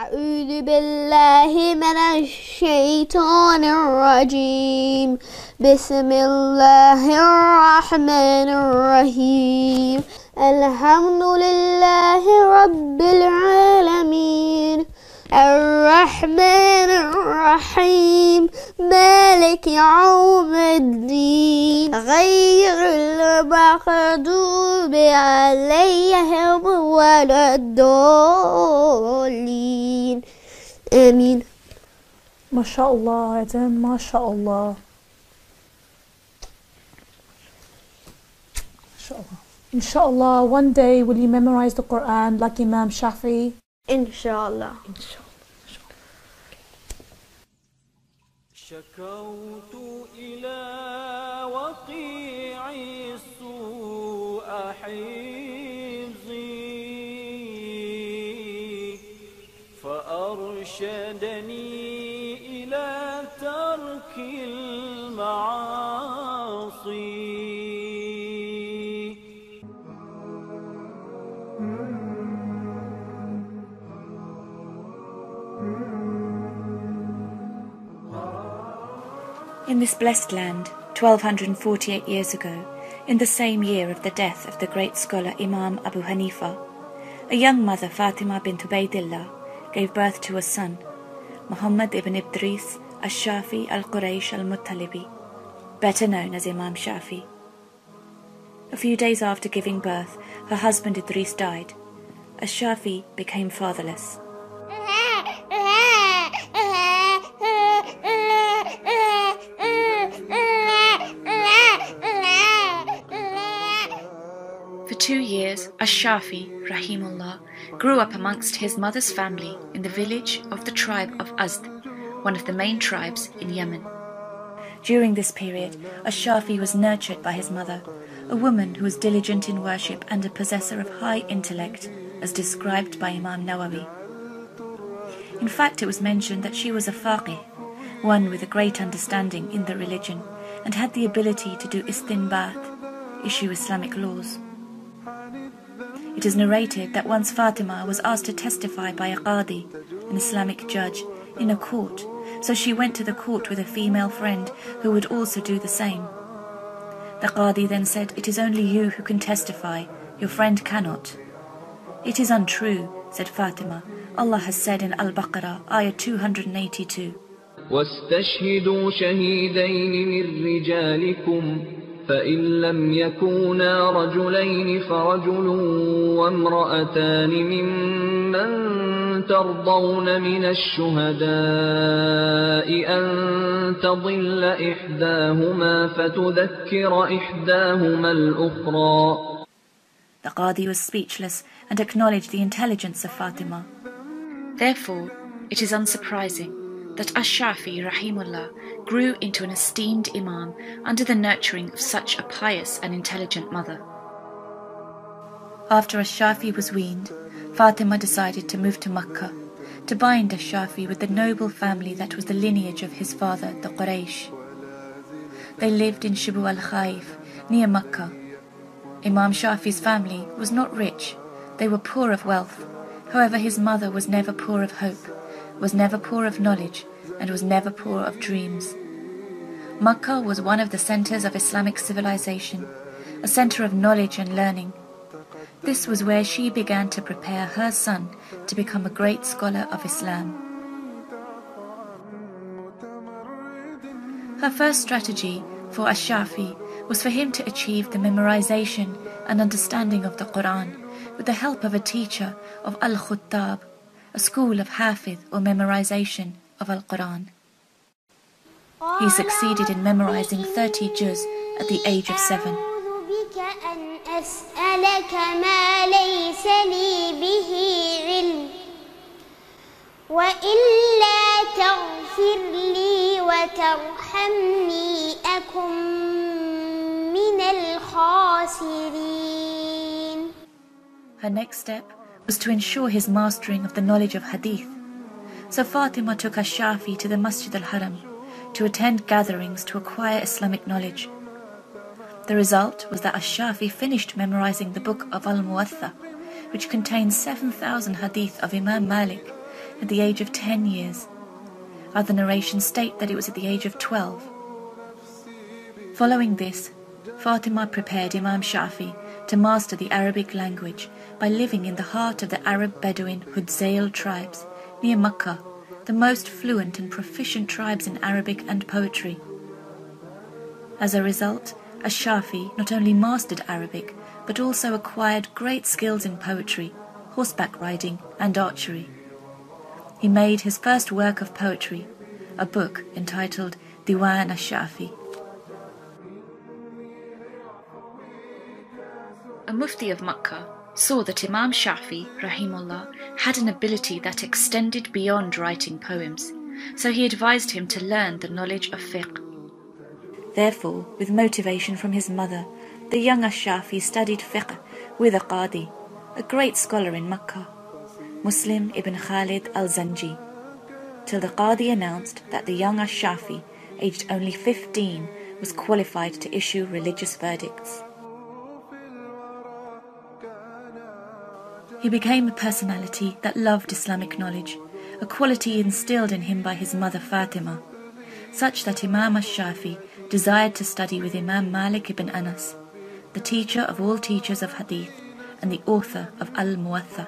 أعوذ بالله من الشيطان الرجيم بسم الله الرحمن الرحيم الحمد لله رب العالمين الرحمن الرحيم مالك يوم الدين غير المغضوب عليهم ولا الضالين آمين. ما شاء الله Adam, ما شاء الله. Inshallah, one day will you memorize the Quran like Imam Shafi'i? Inshallah. شكوت إلى وقيع السوء حفظي فأرشدني إلى ترك المعاصي. In this blessed land, 1248 years ago, in the same year of the death of the great scholar Imam Abu Hanifa, a young mother, Fatima bint Ubaidillah, gave birth to a son, Muhammad ibn Idris al-Shafi al-Quraysh al-Muttalibi, better known as Imam Shafi'i. A few days after giving birth, her husband Idris died. Al-Shafi became fatherless. For 2 years, Ash-Shafi, rahimullah, grew up amongst his mother's family in the village of the tribe of Azd, one of the main tribes in Yemen. During this period, Ash-Shafi was nurtured by his mother, a woman who was diligent in worship and a possessor of high intellect, as described by Imam Nawawi. In fact, it was mentioned that she was a faqih, one with a great understanding in the religion, and had the ability to do istinbat, issue Islamic laws. It is narrated that once Fatima was asked to testify by a qadi, an Islamic judge, in a court, so she went to the court with a female friend who would also do the same. The qadi then said, "It is only you who can testify, your friend cannot." "It is untrue," said Fatima. Allah has said in Al-Baqarah, ayah 282, واستشهدوا شهيدين من رجالكم فإن لم يكونا رجلين فرجل وامرأتان ممن ترضون من الشهداء أن تضل إحداهما فتذكر إحداهما الأخرى. The qadi was speechless and acknowledged the intelligence of Fatima. Therefore, it is unsurprising that Ash-Shafi rahimullah grew into an esteemed imam under the nurturing of such a pious and intelligent mother. After Ash-Shafi was weaned, Fatima decided to move to Makkah to bind Ash-Shafi with the noble family that was the lineage of his father, the Quraysh. They lived in Shibu al-Khaif, near Makkah. Imam Shafi's family was not rich, they were poor of wealth. However, his mother was never poor of hope, was never poor of knowledge, and was never poor of dreams. Makkah was one of the centers of Islamic civilization, a center of knowledge and learning. This was where she began to prepare her son to become a great scholar of Islam. Her first strategy for Ash-Shafi was for him to achieve the memorization and understanding of the Quran with the help of a teacher of Al-Khuttab, a school of Hafiz or memorization of Al-Quran. He succeeded in memorizing 30 juz at the age of 7. Her next step was to ensure his mastering of the knowledge of hadith. So Fatima took Ash-Shafi to the Masjid al-Haram to attend gatherings to acquire Islamic knowledge. The result was that Ash-Shafi finished memorizing the book of Al-Muwatta, which contains 7,000 hadith of Imam Malik, at the age of 10 years. Other narrations state that it was at the age of 12. Following this, Fatima prepared Imam Shafi'i to master the Arabic language by living in the heart of the Arab Bedouin Hudzail tribes near Makkah, the most fluent and proficient tribes in Arabic and poetry. As a result, Ash-Shafi'i not only mastered Arabic, but also acquired great skills in poetry, horseback riding, and archery. He made his first work of poetry, a book entitled Diwan Ash-Shafi'i. A mufti of Makkah saw that Imam Shafi'i, rahimullah, had an ability that extended beyond writing poems, so he advised him to learn the knowledge of fiqh. Therefore, with motivation from his mother, the young Ash-Shafi'i studied fiqh with a qadi, a great scholar in Makkah, Muslim ibn Khalid al-Zanji, till the qadi announced that the young Ash-Shafi'i, aged only 15, was qualified to issue religious verdicts. He became a personality that loved Islamic knowledge, a quality instilled in him by his mother Fatima, such that Imam Shafi'i desired to study with Imam Malik ibn Anas, the teacher of all teachers of hadith and the author of Al-Muwatta.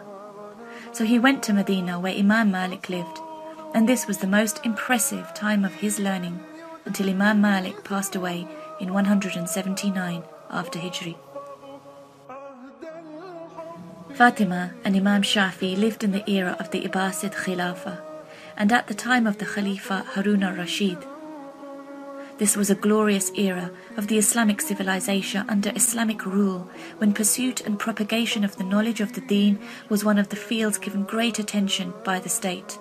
So he went to Medina where Imam Malik lived, and this was the most impressive time of his learning until Imam Malik passed away in 179 after Hijri. Fatima and Imam Shafi'i lived in the era of the Abbasid Khilafah and at the time of the Khalifa Harun al-Rashid. This was a glorious era of the Islamic civilization under Islamic rule, when pursuit and propagation of the knowledge of the deen was one of the fields given great attention by the state.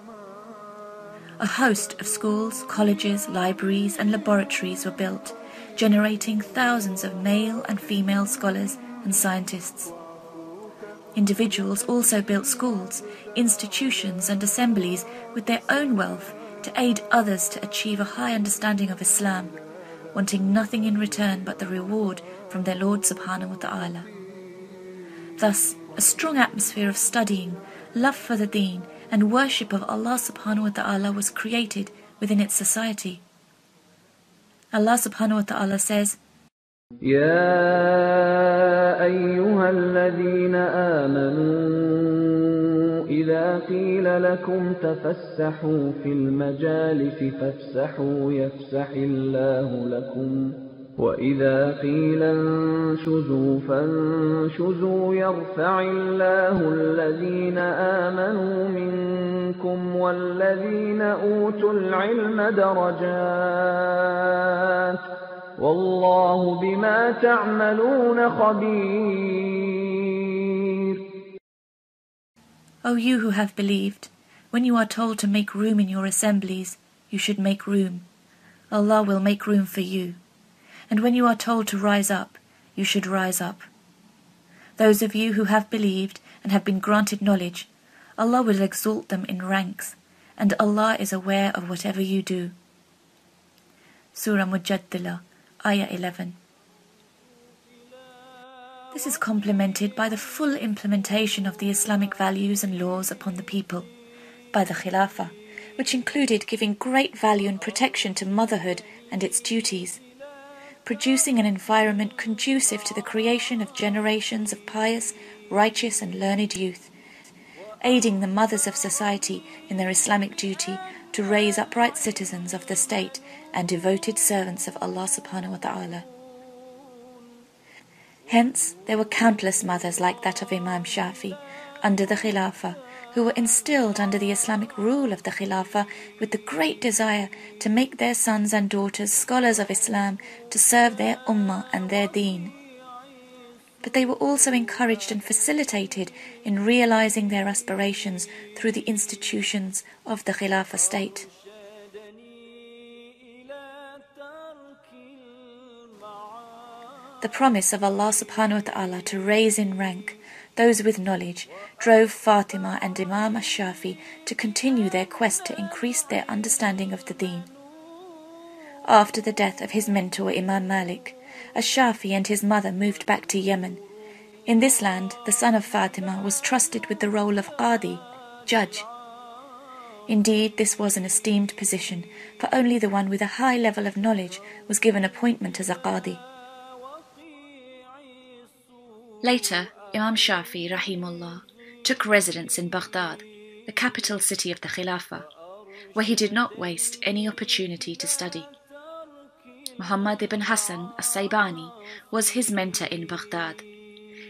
A host of schools, colleges, libraries and laboratories were built, generating thousands of male and female scholars and scientists. Individuals also built schools, institutions and assemblies with their own wealth to aid others to achieve a high understanding of Islam, wanting nothing in return but the reward from their Lord subhanahu wa ta'ala. Thus, a strong atmosphere of studying, love for the deen and worship of Allah subhanahu wa ta'ala was created within its society. Allah subhanahu wa ta'ala says, يا أيها الذين آمنوا إذا قيل لكم تفسحوا في المجالس فافسحوا يفسح الله لكم وإذا قيل انشزوا فانشزوا يرفع الله الذين آمنوا منكم والذين أوتوا العلم درجات والله بما تعملون خبير. O you who have believed, when you are told to make room in your assemblies, you should make room. Allah will make room for you. And when you are told to rise up, you should rise up. Those of you who have believed and have been granted knowledge, Allah will exalt them in ranks, and Allah is aware of whatever you do. Surah Mujaddilah, Ayah 11. This is complemented by the full implementation of the Islamic values and laws upon the people, by the Khilafah, which included giving great value and protection to motherhood and its duties, producing an environment conducive to the creation of generations of pious, righteous and learned youth, aiding the mothers of society in their Islamic duty to raise upright citizens of the state and devoted servants of Allah subhanahu wa ta'ala. Hence, there were countless mothers like that of Imam Shafi'i under the Khilafah, who were instilled under the Islamic rule of the Khilafah with the great desire to make their sons and daughters scholars of Islam to serve their ummah and their deen. But they were also encouraged and facilitated in realizing their aspirations through the institutions of the Khilafah state. The promise of Allah subhanahu wa ta'ala to raise in rank those with knowledge drove Fatima and Imam Shafi'i to continue their quest to increase their understanding of the deen. After the death of his mentor Imam Malik, Shafi'i and his mother moved back to Yemen. In this land, the son of Fatima was trusted with the role of qadi, judge. Indeed, this was an esteemed position, for only the one with a high level of knowledge was given appointment as a qadi. Later, Imam Shafi'i rahimullah took residence in Baghdad, the capital city of the Khilafah, where he did not waste any opportunity to study. Muhammad ibn Hassan as-Saybani was his mentor in Baghdad.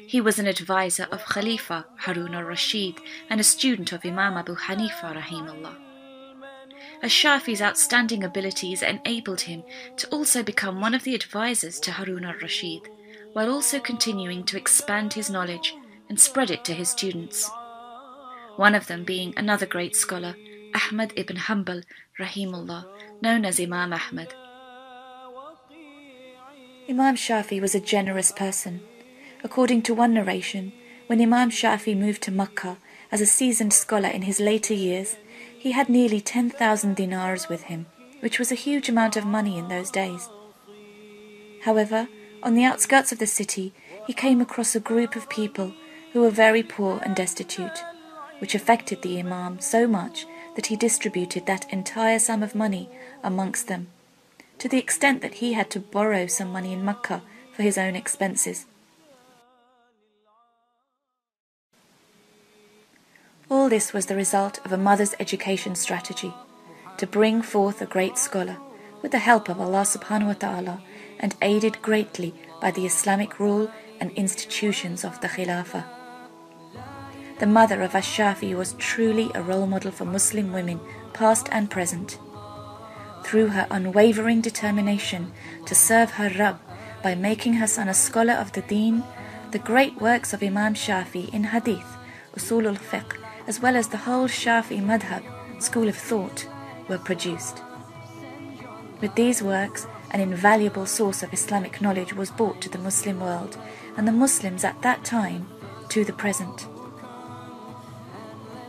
He was an advisor of Khalifa Harun al-Rashid and a student of Imam Abu Hanifa rahimullah. Ash-Shafi's outstanding abilities enabled him to also become one of the advisors to Harun al-Rashid, while also continuing to expand his knowledge and spread it to his students. One of them being another great scholar, Ahmad ibn Hanbal rahimullah, known as Imam Ahmad. Imam Shafi was a generous person. According to one narration, when Imam Shafi moved to Makkah as a seasoned scholar in his later years, he had nearly 10,000 dinars with him, which was a huge amount of money in those days. However, on the outskirts of the city, he came across a group of people who were very poor and destitute, which affected the Imam so much that he distributed that entire sum of money amongst them, to the extent that he had to borrow some money in Makkah for his own expenses. All this was the result of a mother's education strategy, to bring forth a great scholar, with the help of Allah subhanahu wa ta'ala, and aided greatly by the Islamic rule and institutions of the Khilafah. The mother of Ash-Shafi was truly a role model for Muslim women, past and present. Through her unwavering determination to serve her Rabb by making her son a scholar of the Deen, the great works of Imam Shafi in Hadith, Usul al-Fiqh, as well as the whole Shafi Madhab, school of thought, were produced. With these works, an invaluable source of Islamic knowledge was brought to the Muslim world, and the Muslims at that time to the present.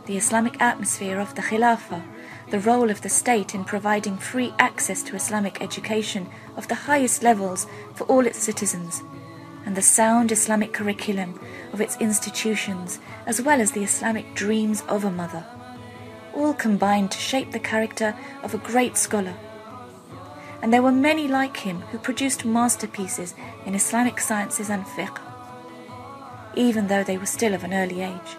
The Islamic atmosphere of the Khilafah, the role of the state in providing free access to Islamic education of the highest levels for all its citizens, and the sound Islamic curriculum of its institutions, as well as the Islamic dreams of a mother, all combined to shape the character of a great scholar. And there were many like him who produced masterpieces in Islamic sciences and fiqh, even though they were still of an early age.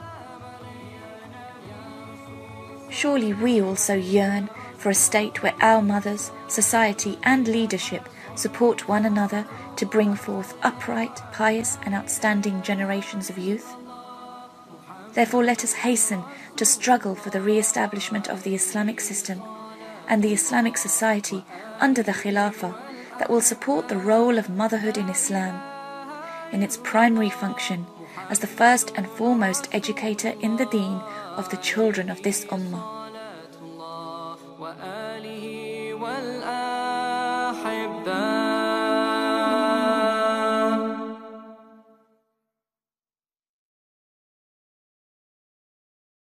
Surely we also yearn for a state where our mothers, society and leadership support one another to bring forth upright, pious and outstanding generations of youth. Therefore let us hasten to struggle for the re-establishment of the Islamic system and the Islamic society under the Khilafah that will support the role of motherhood in Islam, in its primary function as the first and foremost educator in the deen of the children of this ummah.